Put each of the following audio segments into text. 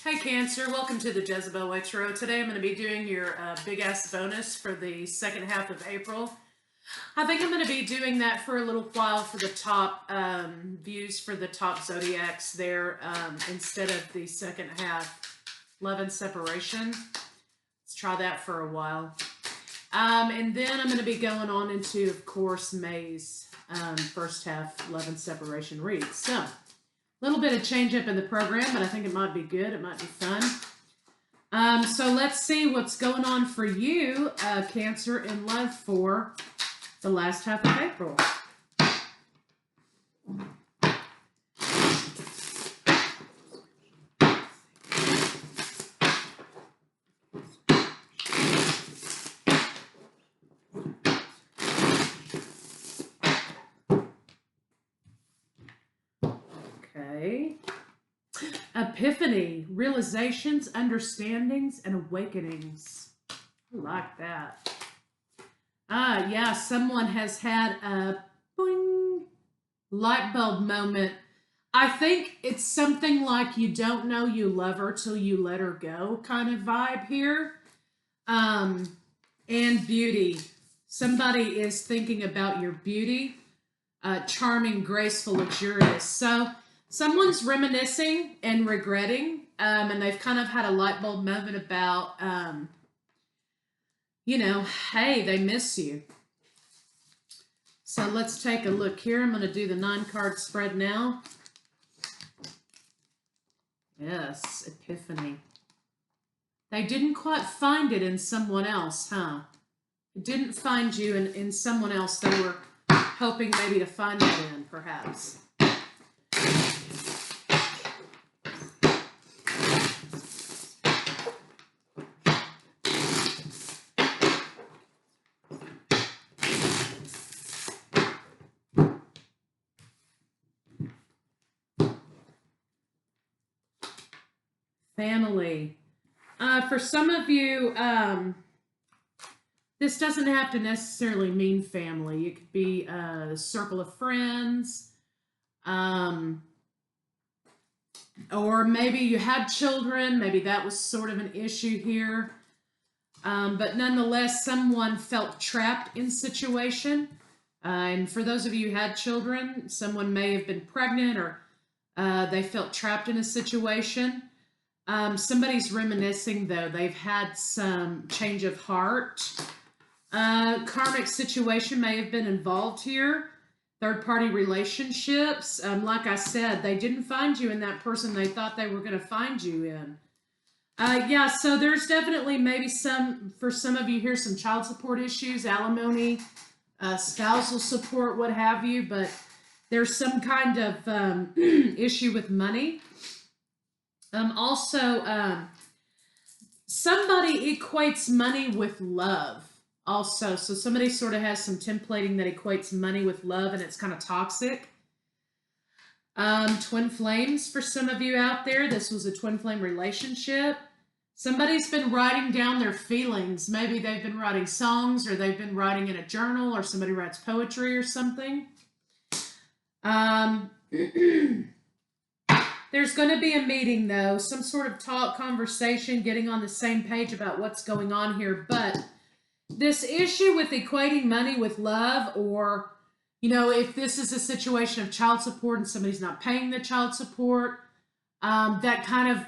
Hey Cancer, welcome to the Jezebel Way Tarot. Today I'm going to be doing your big ass bonus for the second half of April. I think I'm going to be doing that for a little while for the top views for the top zodiacs there instead of the second half love and separation. Let's try that for a while. And then I'm going to be going on into, of course, May's first half love and separation read. So, a little bit of change up in the program, but I think it might be good. It might be fun. So let's see what's going on for you, Cancer, in love for the last half of April. Epiphany, realizations, understandings, and awakenings. I like that. Yeah, someone has had a boing, light bulb moment. I think it's something like you don't know you love her till you let her go kind of vibe here. And beauty. Somebody is thinking about your beauty. Charming, graceful, luxurious. So someone's reminiscing and regretting, and they've kind of had a light bulb moment about, you know, hey, they miss you. So let's take a look here. I'm going to do the 9-card spread now. Yes, Epiphany. They didn't quite find it in someone else, huh? It didn't find you in someone else. They were hoping maybe to find it in, perhaps. Family. For some of you, this doesn't have to necessarily mean family. It could be a circle of friends, or maybe you had children. Maybe that was sort of an issue here. But nonetheless, someone felt trapped in situation. And for those of you who had children, someone may have been pregnant or they felt trapped in a situation. Somebody's reminiscing, though. They've had some change of heart. Karmic situation may have been involved here. Third-party relationships. Like I said, they didn't find you in that person they thought they were going to find you in. Yeah, so there's definitely maybe for some of you here, some child support issues, alimony, spousal support, what have you. But there's some kind of issue with money. Somebody equates money with love also. So somebody sort of has some templating that equates money with love, and it's kind of toxic. Twin flames for some of you out there. This was a twin flame relationship. Somebody's been writing down their feelings. Maybe they've been writing songs, or they've been writing in a journal, or somebody writes poetry or something. There's going to be a meeting, though, some sort of talk, conversation, getting on the same page about what's going on here. But this issue with equating money with love, or, you know, if this is a situation of child support and somebody's not paying the child support, that kind of,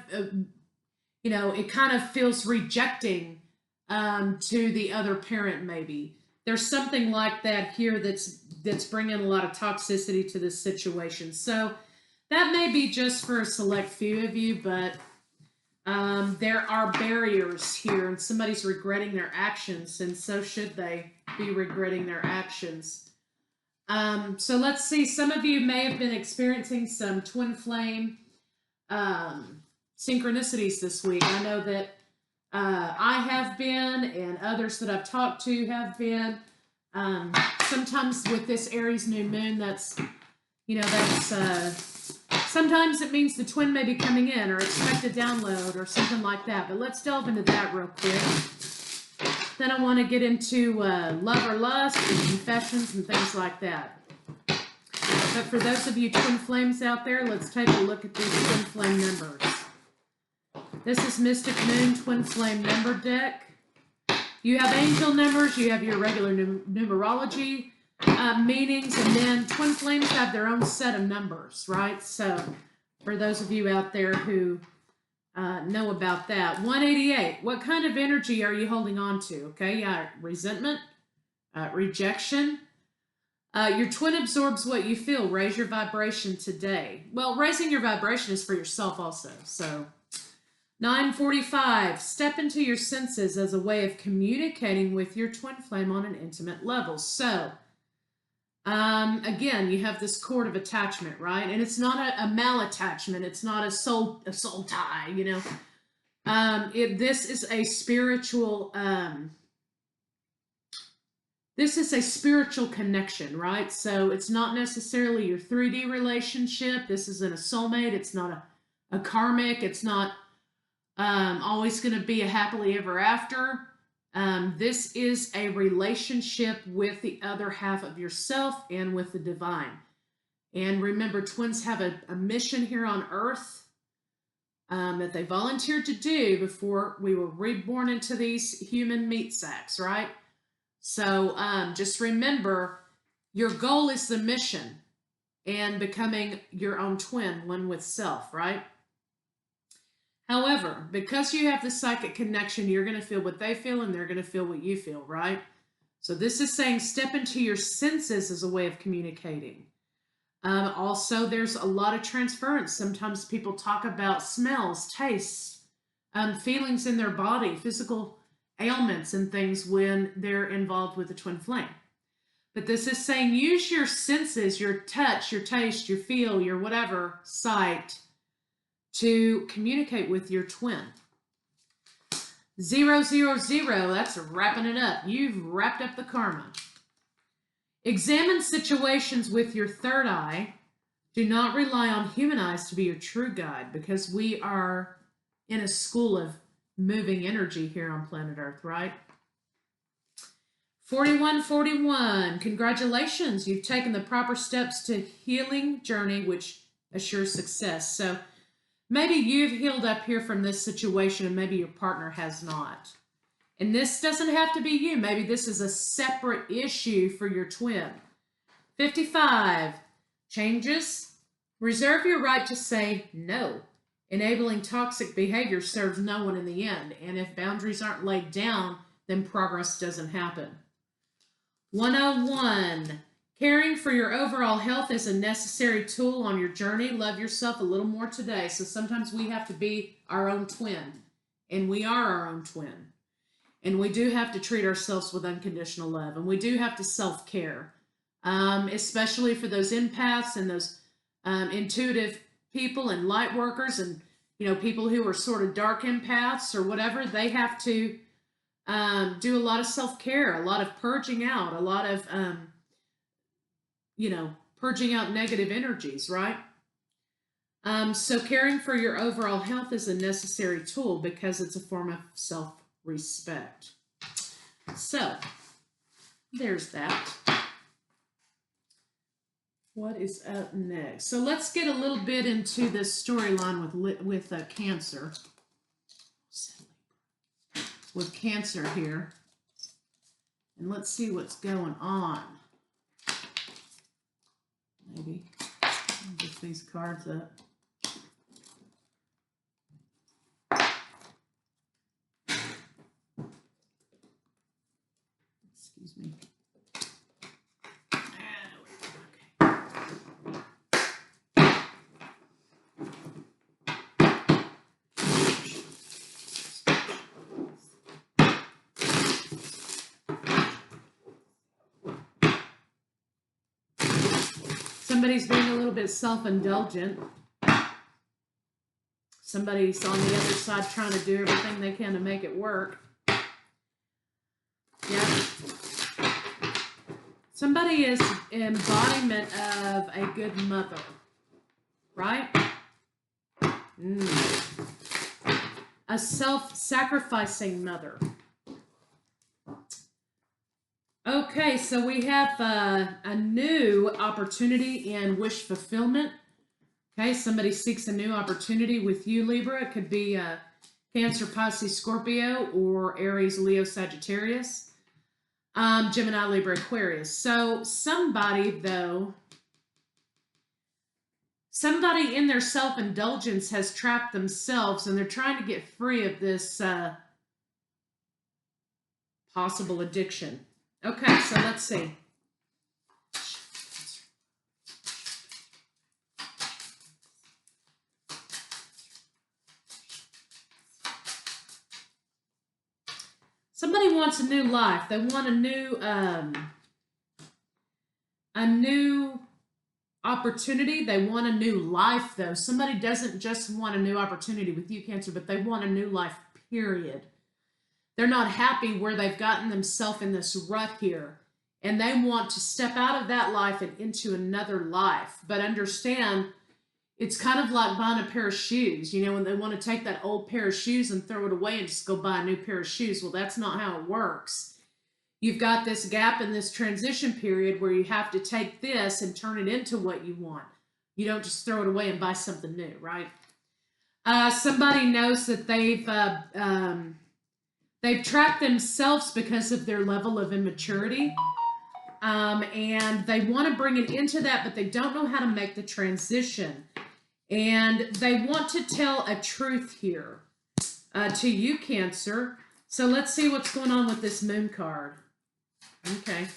you know, it kind of feels rejecting to the other parent, maybe. There's something like that here that's bringing a lot of toxicity to this situation. So that may be just for a select few of you, but there are barriers here, and somebody's regretting their actions, and so should they be regretting their actions. So let's see. Some of you may have been experiencing some twin flame synchronicities this week. I know that I have been, and others that I've talked to have been. Sometimes with this Aries new moon, that's, you know, that's... sometimes it means the twin may be coming in, or expect a download, or something like that. But let's delve into that real quick. Then I want to get into love or lust and confessions and things like that. But for those of you twin flames out there, let's take a look at these twin flame numbers. This is Mystic Moon Twin Flame number deck. You have angel numbers, you have your regular numerology meanings, and then twin flames have their own set of numbers, right? So for those of you out there who know about that. 188, what kind of energy are you holding on to? Okay, yeah, resentment, rejection. Your twin absorbs what you feel. Raise your vibration today. Well, raising your vibration is for yourself also. So 945, step into your senses as a way of communicating with your twin flame on an intimate level. So again, you have this cord of attachment, right? And it's not a malattachment. It's not a soul tie, you know. This is a spiritual connection, right? So it's not necessarily your 3D relationship. This isn't a soulmate. It's not a karmic. It's not always going to be a happily ever after. This is a relationship with the other half of yourself and with the divine. And remember, twins have a mission here on Earth that they volunteered to do before we were reborn into these human meat sacks, right? So just remember, your goal is the mission and becoming your own twin, one with self, right? However, because you have the psychic connection, you're going to feel what they feel and they're going to feel what you feel, right? So this is saying step into your senses as a way of communicating. Also, there's a lot of transference. Sometimes people talk about smells, tastes, feelings in their body, physical ailments and things when they're involved with the twin flame. But this is saying use your senses, your touch, your taste, your feel, your whatever, sight, to communicate with your twin. 000, that's wrapping it up. You've wrapped up the karma. Examine situations with your third eye. Do not rely on human eyes to be your true guide, because we are in a school of moving energy here on planet Earth, right? 4141, congratulations. You've taken the proper steps to healing journey, which assures success. So maybe you've healed up here from this situation and maybe your partner has not. And this doesn't have to be you. Maybe this is a separate issue for your twin. 55, changes. Reserve your right to say no. Enabling toxic behavior serves no one in the end. And if boundaries aren't laid down, then progress doesn't happen. 101, caring for your overall health is a necessary tool on your journey. Love yourself a little more today. So sometimes we have to be our own twin, and we are our own twin. And we do have to treat ourselves with unconditional love, and we do have to self-care, especially for those empaths and those intuitive people and light workers and, you know, people who are sort of dark empaths or whatever. They have to do a lot of self-care, a lot of purging out, a lot of purging out negative energies, right? So caring for your overall health is a necessary tool because it's a form of self-respect. So there's that. What is up next? So let's get a little bit into this storyline with Cancer. With Cancer here. And let's see what's going on. Maybe I'll get these cards up. Excuse me. Somebody's being a little bit self-indulgent. Somebody's on the other side trying to do everything they can to make it work. Yeah. Somebody is embodiment of a good mother, right? A self-sacrificing mother. Okay, so we have a new opportunity in wish fulfillment. Okay, somebody seeks a new opportunity with you, Libra. It could be Cancer, Pisces, Scorpio, or Aries, Leo, Sagittarius. Gemini, Libra, Aquarius. So somebody, though, somebody in their self-indulgence has trapped themselves, and they're trying to get free of this possible addiction. Okay, so let's see. Somebody wants a new life. They want a new opportunity. They want a new life, though. Somebody doesn't just want a new opportunity with you, Cancer, but they want a new life, period. They're not happy where they've gotten themselves in this rut here, and they want to step out of that life and into another life. But understand, it's kind of like buying a pair of shoes. You know, when they want to take that old pair of shoes and throw it away and just go buy a new pair of shoes. Well, that's not how it works. You've got this gap in this transition period where you have to take this and turn it into what you want. You don't just throw it away and buy something new, right? Somebody knows that they've trapped themselves because of their level of immaturity. And they want to bring it into that, but they don't know how to make the transition. And they want to tell a truth here to you, Cancer. So let's see what's going on with this moon card. Okay.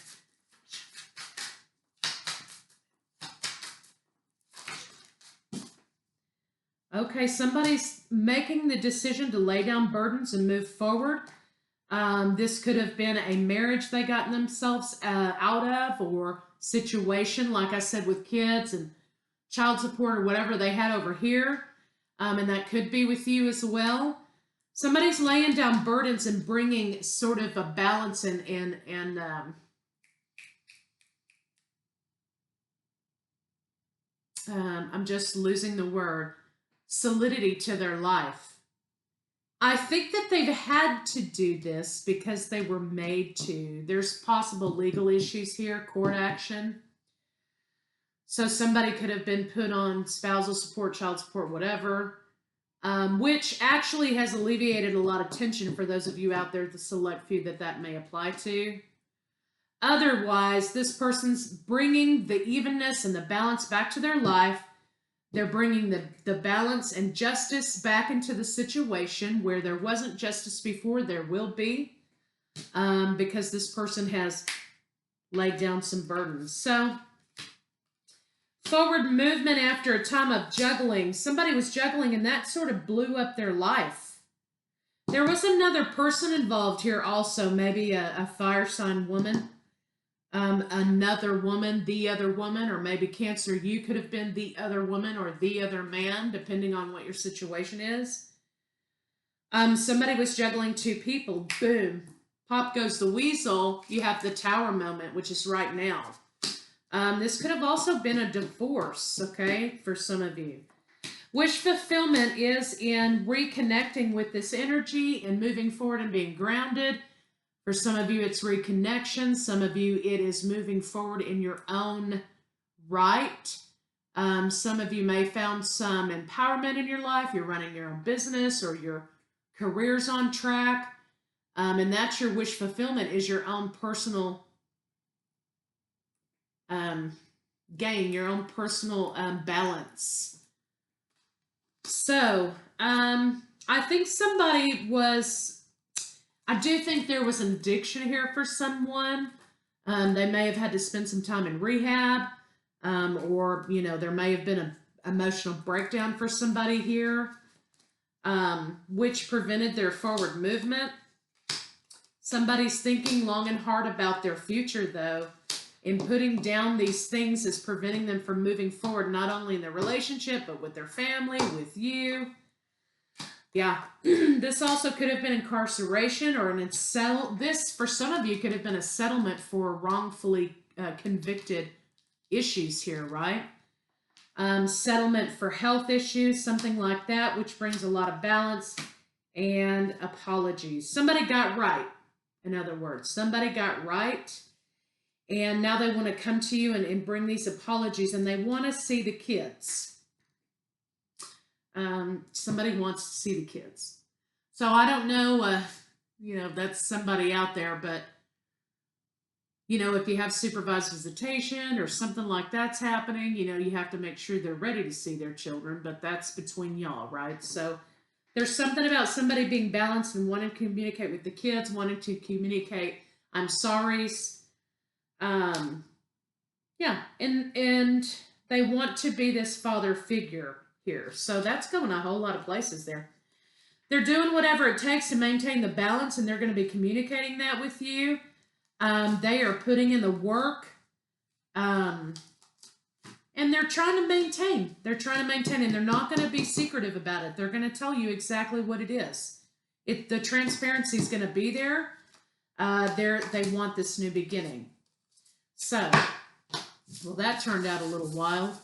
Okay, somebody's making the decision to lay down burdens and move forward. This could have been a marriage they got themselves out of, or situation, like I said, with kids and child support or whatever they had over here. And that could be with you as well. Somebody's laying down burdens and bringing sort of a balance and I'm just losing the word, solidity to their life. I think that they've had to do this because they were made to. There's possible legal issues here, court action. So somebody could have been put on spousal support, child support, whatever, which actually has alleviated a lot of tension for those of you out there, the select few that may apply to. Otherwise, this person's bringing the evenness and the balance back to their life. They're bringing the balance and justice back into the situation where there wasn't justice before, there will be, because this person has laid down some burdens. So, forward movement after a time of juggling. Somebody was juggling and that sort of blew up their life. There was another person involved here also, maybe a fire sign woman. Another woman, the other woman, or maybe Cancer, you could have been the other woman or the other man, depending on what your situation is. Somebody was juggling two people. Boom. Pop goes the weasel. You have the tower moment, which is right now. This could have also been a divorce, okay, for some of you. Wish fulfillment is in reconnecting with this energy and moving forward and being grounded. For some of you, it's reconnection. Some of you, it is moving forward in your own right. Some of you may have found some empowerment in your life. You're running your own business or your career's on track. And that's your wish fulfillment, is your own personal gain, your own personal balance. So, I think somebody was... I do think there was an addiction here for someone. They may have had to spend some time in rehab, or, you know, there may have been an emotional breakdown for somebody here, which prevented their forward movement. Somebody's thinking long and hard about their future, though, and putting down these things is preventing them from moving forward, not only in their relationship, but with their family, with you. Yeah, this also could have been incarceration or this, for some of you, could have been a settlement for wrongfully convicted issues here, right? Settlement for health issues, something like that, which brings a lot of balance, and apologies. Somebody got right, in other words. Somebody got right, and now they want to come to you and bring these apologies, and they want to see the kids. Somebody wants to see the kids. So I don't know, you know, that's somebody out there, but you know, if you have supervised visitation or something like that's happening, you know, you have to make sure they're ready to see their children, but that's between y'all, right? So there's something about somebody being balanced and wanting to communicate with the kids, wanting to communicate I'm sorry's. Um, yeah, and they want to be this father figure here. So that's going a whole lot of places there. They're doing whatever it takes to maintain the balance, and they're going to be communicating that with you. They are putting in the work, and they're trying to maintain. They're trying to maintain, and they're not going to be secretive about it. They're going to tell you exactly what it is. The transparency is going to be there. They want this new beginning. So, well, that turned out a little wild.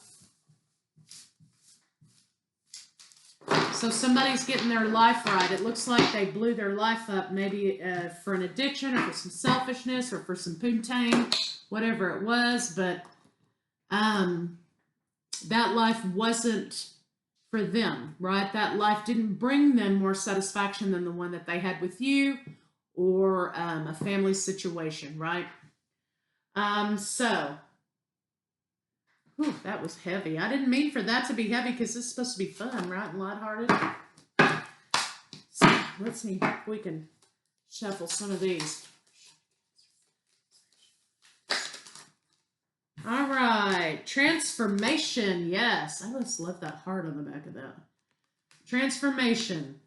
So somebody's getting their life right. It looks like they blew their life up, maybe for an addiction or for some selfishness or for some poontang, whatever it was. But that life wasn't for them, right? That life didn't bring them more satisfaction than the one that they had with you or a family situation, right? Whew, that was heavy. I didn't mean for that to be heavy because this is supposed to be fun, right? And lighthearted. So let's see if we can shuffle some of these. All right. Transformation. Yes. I just left that heart on the back of that. Transformation.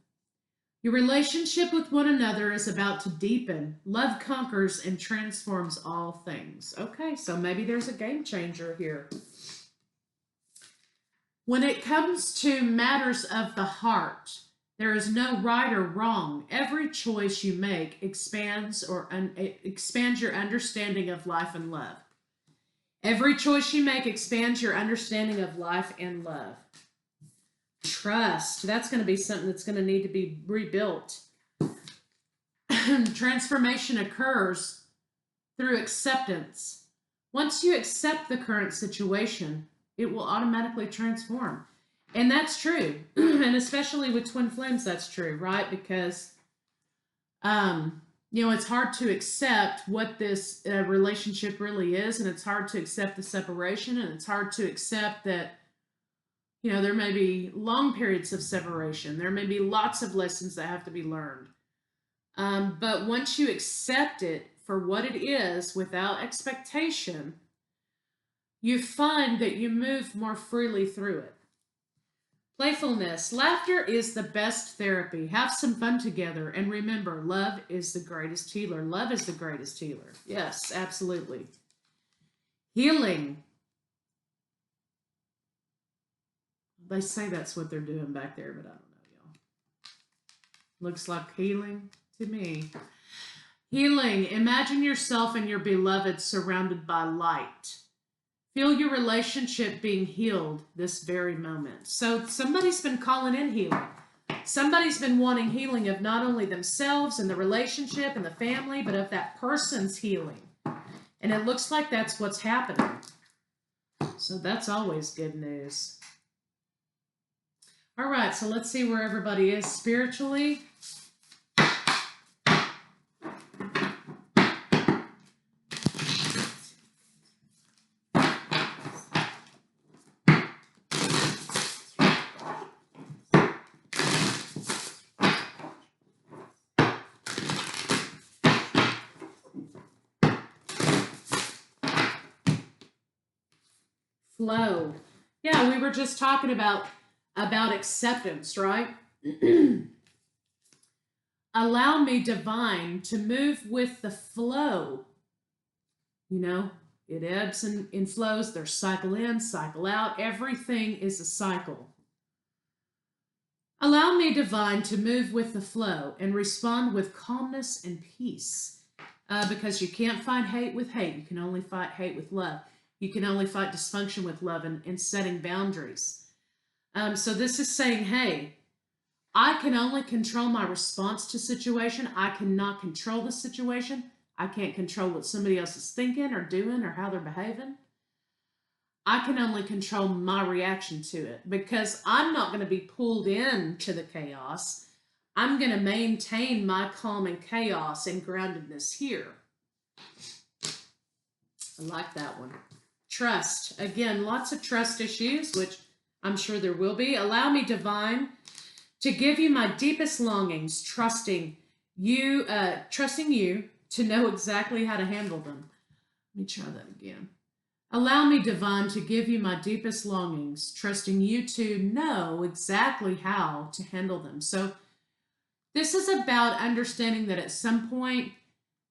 Your relationship with one another is about to deepen. Love conquers and transforms all things. Okay, so maybe there's a game changer here. When it comes to matters of the heart, there is no right or wrong. Every choice you make expands your understanding of life and love. Every choice you make expands your understanding of life and love. Trust. That's going to be something that's going to need to be rebuilt. Transformation occurs through acceptance. Once you accept the current situation, it will automatically transform. And that's true. And especially with twin flames, that's true, right? Because, you know, it's hard to accept what this relationship really is. And it's hard to accept the separation. And it's hard to accept that, you know, there may be long periods of separation. There may be lots of lessons that have to be learned. But once you accept it for what it is without expectation, you find that you move more freely through it. Playfulness. Laughter is the best therapy. Have some fun together. And remember, love is the greatest healer. Love is the greatest healer. Yes, absolutely. Healing. They say that's what they're doing back there, but I don't know, y'all. Looks like healing to me. Healing. Imagine yourself and your beloved surrounded by light. Feel your relationship being healed this very moment. So somebody's been calling in healing. Somebody's been wanting healing of not only themselves and the relationship and the family, but of that person's healing. And it looks like that's what's happening. So that's always good news. All right, so let's see where everybody is spiritually. Flow. Yeah, we were just talking about acceptance, right? Allow me, divine, to move with the flow. You know, it ebbs and flows. There's cycle in, cycle out. Everything is a cycle. Allow me, divine, to move with the flow and respond with calmness and peace. Because you can't fight hate with hate. You can only fight hate with love. You can only fight dysfunction with love and setting boundaries. So this is saying, hey, I can only control my response to situation. I cannot control the situation. I can't control what somebody else is thinking or doing or how they're behaving. I can only control my reaction to it because I'm not going to be pulled into the chaos. I'm going to maintain my calm and chaos and groundedness here. I like that one. Trust. Again, lots of trust issues, which I'm sure there will be. Allow me, divine, to give you my deepest longings, trusting you to know exactly how to handle them. Let me try that again. Allow me, divine, to give you my deepest longings, trusting you to know exactly how to handle them. So this is about understanding that at some point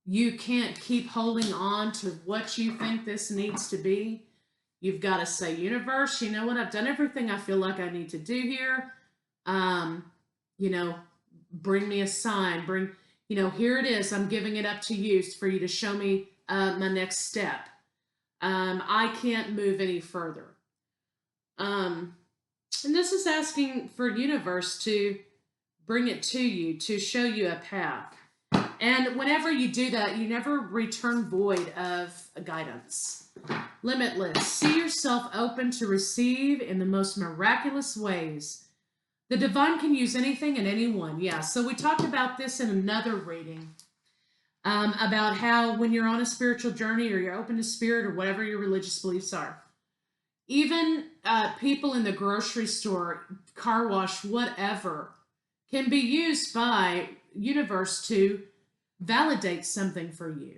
you can't keep holding on to what you think this needs to be. You've got to say, universe, you know what? I've done everything I feel like I need to do here. Bring me a sign. Here it is. I'm giving it up to you for you to show me my next step. I can't move any further. And this is asking for universe to bring it to you, to show you a path. And whenever you do that, you never return void of guidance. Limitless. See yourself open to receive in the most miraculous ways. The divine can use anything and anyone. Yeah, so we talked about this in another reading. About how when you're on a spiritual journey or you're open to spirit or whatever your religious beliefs are, even people in the grocery store, car wash, whatever, can be used by universe to validate something for you,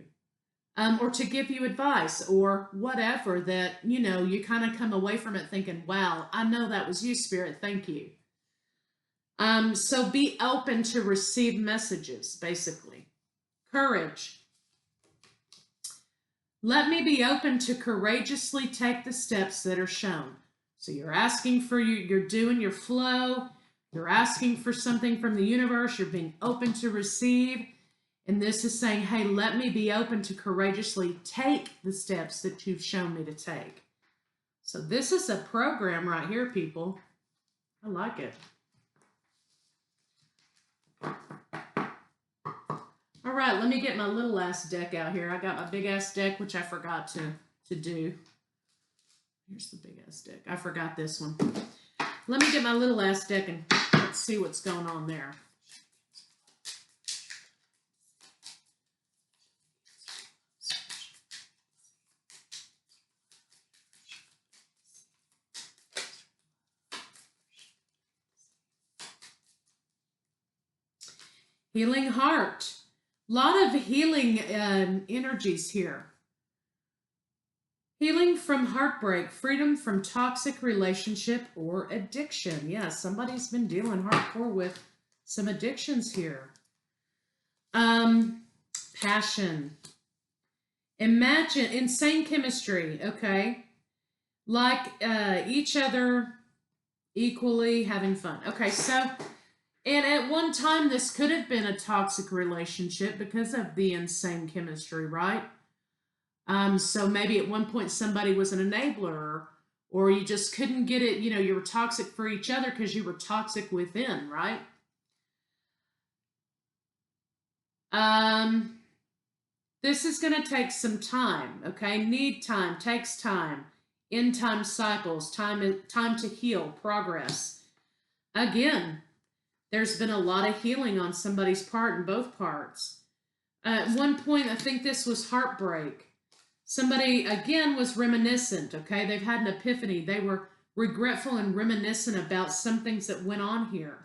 or to give you advice or whatever that, you kind of come away from it thinking, wow, I know that was you, spirit, thank you. So be open to receive messages, basically. Courage. Let me be open to courageously take the steps that are shown. So you're asking for you're doing your flow. You're asking for something from the universe. You're being open to receive. And this is saying, hey, let me be open to courageously take the steps that you've shown me to take. So this is a program right here, people. I like it. All right, let me get my little ass deck out here. I got my big ass deck, which I forgot to do. Here's the big ass deck. I forgot this one. Let me get my little ass deck and let's see what's going on there. Healing heart. A lot of healing energies here. Healing from heartbreak, freedom from toxic relationship or addiction. Yeah, somebody's been dealing hardcore with some addictions here. Passion. Imagine insane chemistry, okay? Like each other equally having fun. Okay, so, and at one time this could have been a toxic relationship because of the insane chemistry, right? So maybe at one point somebody was an enabler, or you just couldn't get it, you were toxic for each other because you were toxic within, right? This is going to take some time, okay? Need time, takes time, end time cycles, time to heal, progress. Again, there's been a lot of healing on somebody's part in both parts. At one point, I think this was heartbreak. Somebody, again, was reminiscent, okay? They've had an epiphany. They were regretful and reminiscent about some things that went on here.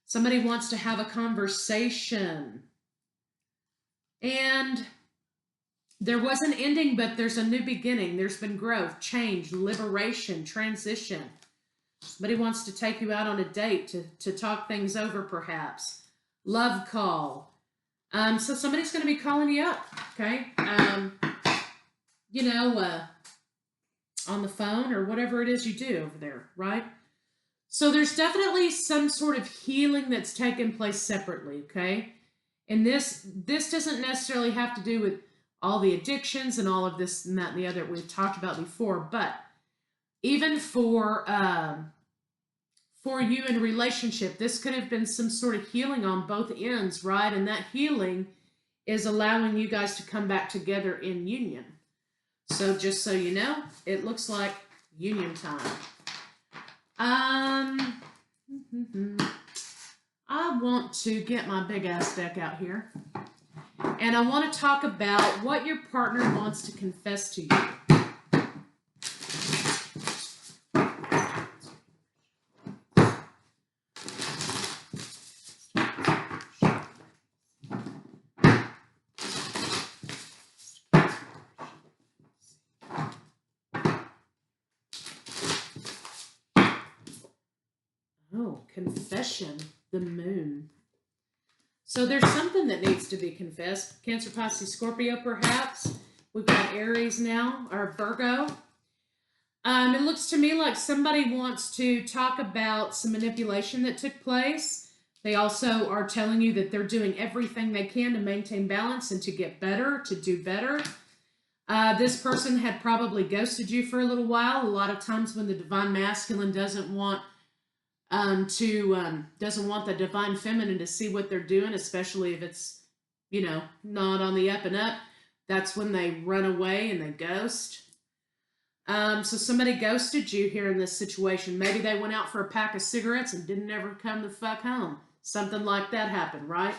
Somebody wants to have a conversation. And there was an ending, but there's a new beginning. There's been growth, change, liberation, transition. Somebody wants to take you out on a date to talk things over, perhaps. Love call. So somebody's going to be calling you up, okay? On the phone or whatever it is you do over there, right? So there's definitely some sort of healing that's taken place separately, okay? And this doesn't necessarily have to do with all the addictions and all of this and that and the other we've talked about before, but even for you in a relationship, this could have been some sort of healing on both ends, right? And that healing is allowing you guys to come back together in union. So just so you know, it looks like union time. I I want to get my big ass deck out here. And I want to talk about what your partner wants to confess to you. Oh, confession, the moon. So there's something that needs to be confessed. Cancer, Pisces, Scorpio, perhaps. We've got Aries now, or Virgo. It looks to me like somebody wants to talk about some manipulation that took place. They also are telling you that they're doing everything they can to maintain balance and to get better, to do better. This person had probably ghosted you for a little while. A lot of times when the divine masculine doesn't want the divine feminine to see what they're doing, especially if it's, not on the up and up, that's when they run away and they ghost. So somebody ghosted you here in this situation. Maybe they went out for a pack of cigarettes and didn't ever come the fuck home. Something like that happened, right?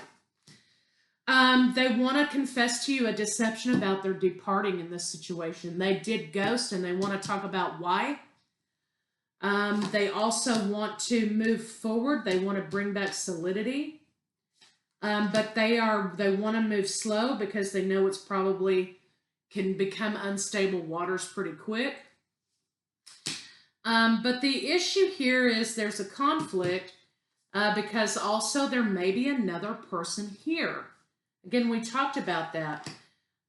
They want to confess to you a deception about their departing in this situation. They did ghost and they want to talk about why. They also want to move forward. They want to bring back solidity. But they want to move slow because they know it's probably can become unstable waters pretty quick. But the issue here is there's a conflict because also there may be another person here. Again, we talked about that.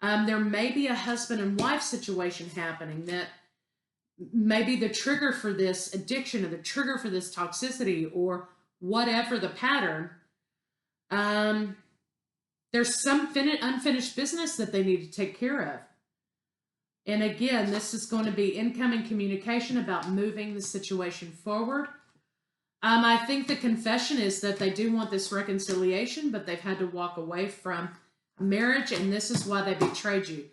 There may be a husband and wife situation happening that maybe the trigger for this addiction or the trigger for this toxicity or whatever the pattern, there's some unfinished business that they need to take care of. And again, this is going to be incoming communication about moving the situation forward. I think the confession is that they do want this reconciliation, but they've had to walk away from marriage, and this is why they betrayed you.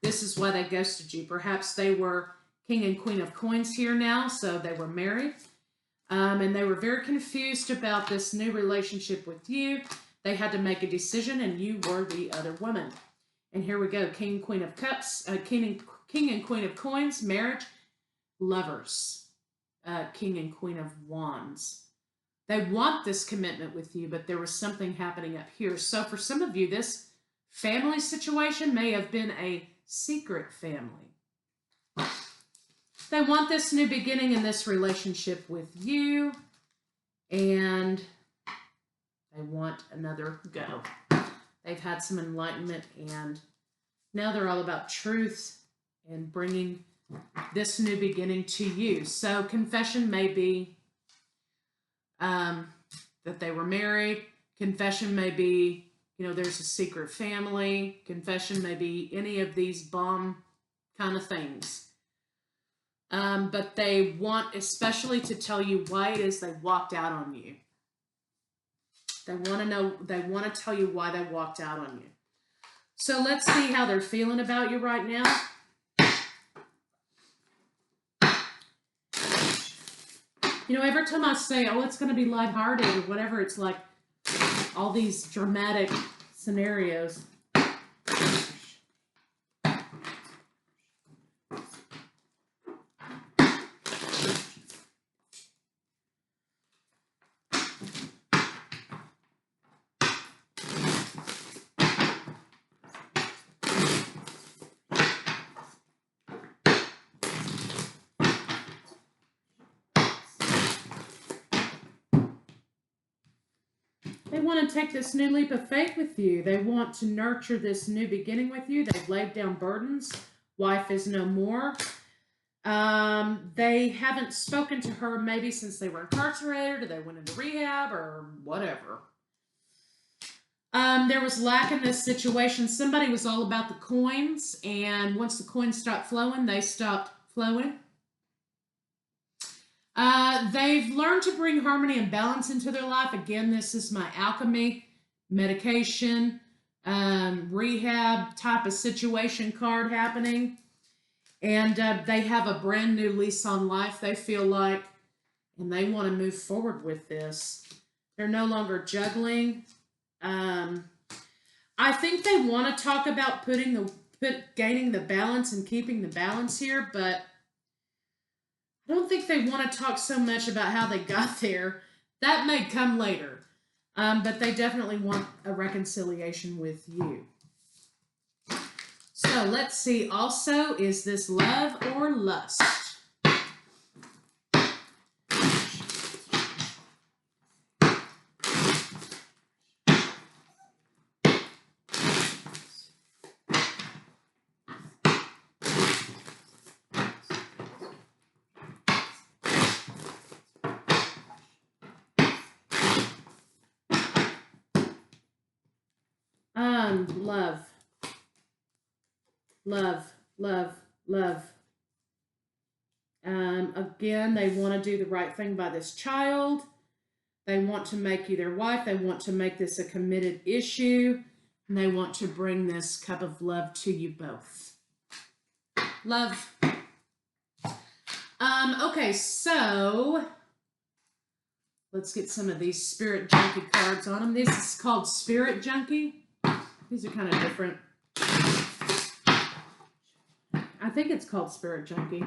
This is why they ghosted you. Perhaps they were King and Queen of Coins here now, so they were married. And they were very confused about this new relationship with you. They had to make a decision, and you were the other woman. And here we go, King and Queen of Cups, King and Queen of Coins, marriage, Lovers, King and Queen of Wands. They want this commitment with you, but there was something happening up here. So for some of you, this family situation may have been a secret family. They want this new beginning in this relationship with you, and they want another go. They've had some enlightenment, and now they're all about truth and bringing this new beginning to you. So confession may be that they were married. Confession may be, there's a secret family. Confession may be any of these bomb kind of things. But they want especially to tell you why it is they walked out on you. They want to tell you why they walked out on you. So let's see how they're feeling about you right now. Every time I say, oh, it's going to be lighthearted or whatever, it's like all these dramatic scenarios. They want to take this new leap of faith with you. They want to nurture this new beginning with you. They've laid down burdens. Wife is no more. They haven't spoken to her maybe since they were incarcerated or they went into rehab or whatever. There was lack in this situation. Somebody was all about the coins, and once the coins stopped flowing, they stopped flowing. They've learned to bring harmony and balance into their life. Again, this is my alchemy, medication, rehab type of situation card happening. And they have a brand new lease on life, they feel like, and they want to move forward with this. They're no longer juggling. I think they want to talk about gaining the balance and keeping the balance here, but I don't think they want to talk so much about how they got there. That may come later. But they definitely want a reconciliation with you. So let's see. Also, is this love or lust? Love. Love, love, love. Again, they want to do the right thing by this child. They want to make you their wife. They want to make this a committed issue. And they want to bring this cup of love to you both. Love. Okay, so let's get some of these Spirit Junkie cards on them. This is called Spirit Junkie. These are kind of different. I think it's called Spirit Junkie.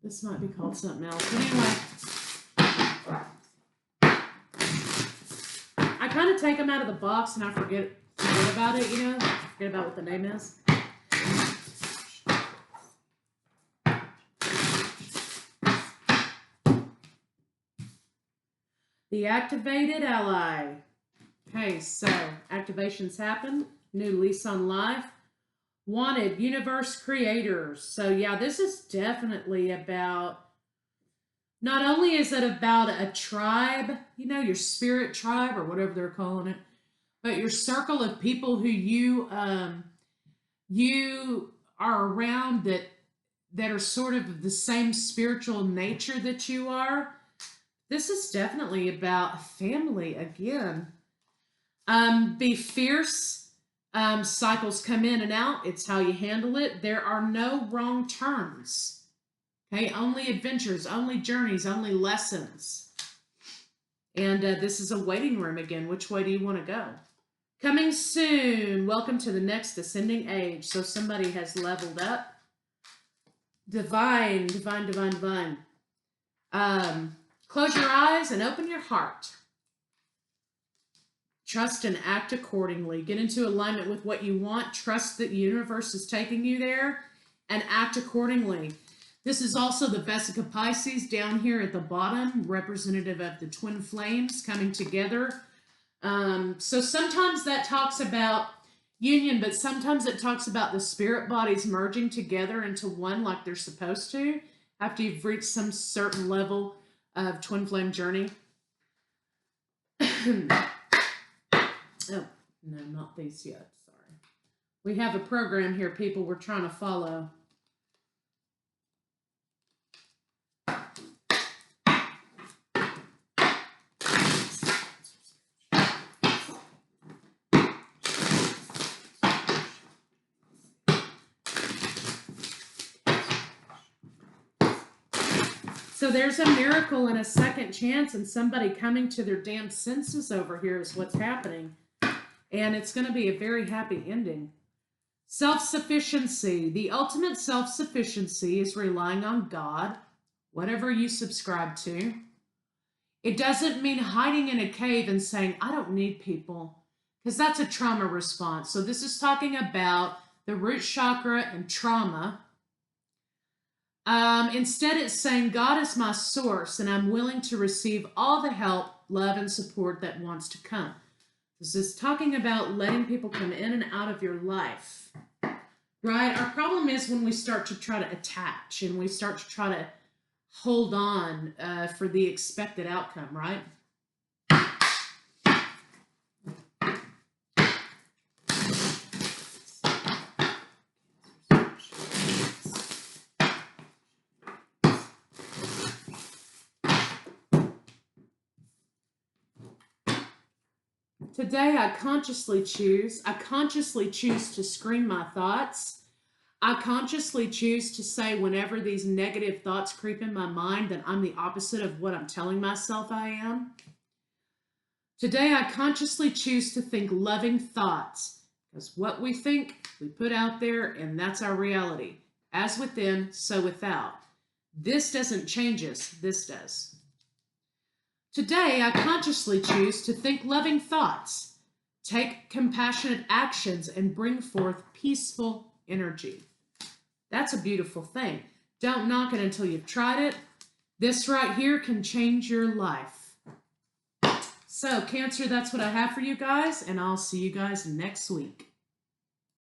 This might be called something else. But anyway, I kind of take them out of the box and I forget about it, you know? Forget about what the name is. The Activated Ally. Okay, so activations happen. New lease on life. Wanted, universe creators. So yeah, this is definitely about, not only is it about a tribe, you know, your spirit tribe or whatever they're calling it, but your circle of people who you are around that are sort of the same spiritual nature that you are. This is definitely about family again. Be fierce. Cycles come in and out. It's how you handle it. There are no wrong turns. Okay, only adventures, only journeys, only lessons. And this is a waiting room again. Which way do you want to go? Coming soon. Welcome to the next ascending age. So somebody has leveled up. Divine, divine, divine, divine. Close your eyes and open your heart. Trust and act accordingly. Get into alignment with what you want. Trust that the universe is taking you there and act accordingly. This is also the Vesica Pisces down here at the bottom, representative of the twin flames coming together. So sometimes that talks about union, but sometimes it talks about the spirit bodies merging together into one like they're supposed to after you've reached some certain level of twin flame journey. Oh, no, not these yet. Sorry. We have a program here, people, we're trying to follow. So there's a miracle and a second chance and somebody coming to their damn senses over here is what's happening. And it's going to be a very happy ending. Self-sufficiency. The ultimate self-sufficiency is relying on God, whatever you subscribe to. It doesn't mean hiding in a cave and saying, I don't need people, because that's a trauma response. So this is talking about the root chakra and trauma. Instead, it's saying, God is my source, and I'm willing to receive all the help, love, and support that wants to come. This is talking about letting people come in and out of your life, right? Our problem is when we start to try to attach and we start to try to hold on for the expected outcome, right? Today, I consciously choose to screen my thoughts. I consciously choose to say whenever these negative thoughts creep in my mind that I'm the opposite of what I'm telling myself I am. Today, I consciously choose to think loving thoughts, because what we think, we put out there, and that's our reality. As within, so without. This doesn't change us, this does. Today, I consciously choose to think loving thoughts, take compassionate actions, and bring forth peaceful energy. That's a beautiful thing. Don't knock it until you've tried it. This right here can change your life. So, Cancer, that's what I have for you guys, and I'll see you guys next week.